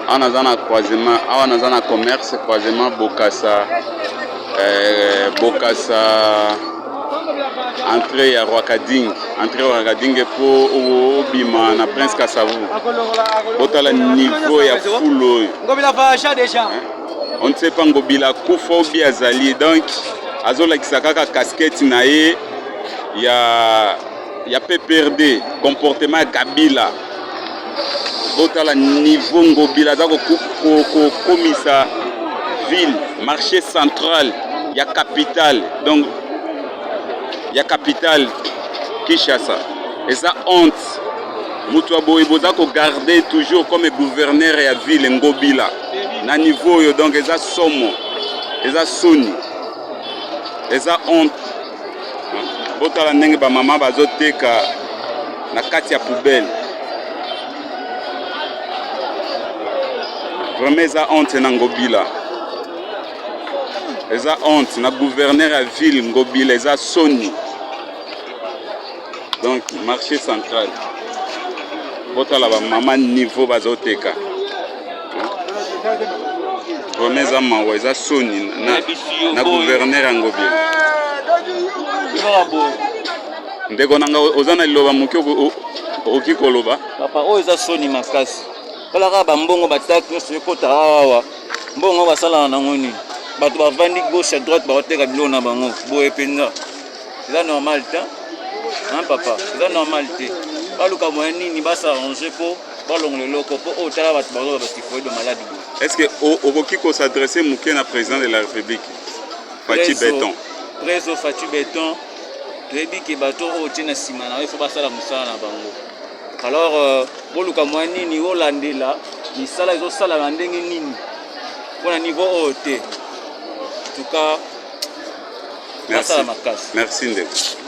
On a un croisement, on a un commerce, croisement Bokassa, entrée à Rwakading, pour Obima, na Prince Kassavou. Botala niveau ya foule. On ne sait pas ngobila kufa ou bien azali, donc azola kisakaka casquette nae ya PPRD, comportement Kabila. Botala niveau ngobila zako komisa ville, marché central, ya capitale, donc ya capitale Kinshasa. Et ça honte. Mutu aboyi bozako garder toujours comme gouverneur ya ville ngobila. Na niveau yo donc eza somo, eza soni, eza honte. Botala ndenge ba mama bazoteka na kati ya poubelle. Vraiment eza honte na ngobila. Eza honte na gouverneur ya ville ngobila, eza soni. Donc marché central. Botala ba mama niveau bazoteka. Remeza mawa eza soni na gouverneur ngobila. Ndeko nanga ozana liloba muki okikoloba. Papa o eza soni makasi. Kala ka ba mbongo bataki so ekota awa. Mbongo basala na ngoni. Bato bavandi gauche à droite ba oteka bilo na bango. Boye penza. C'est normal ta? Hein papa? C'est normal te. Baluka moyeni ni basa arranger pour balongole loko pour otala bato bazo ba stifoi de maladie. Est-ce que Okiko s'adresser Mouké à président de la République? Fati Béton. Président Fati Béton. Rebi ki bato o tina simana il faut pas ça la musala na bango. Alors boluka moyeni ni olandela ni sala izo sala na ndenge nini? Pour niveau OT. En tout cas, merci. Merci Ndeko.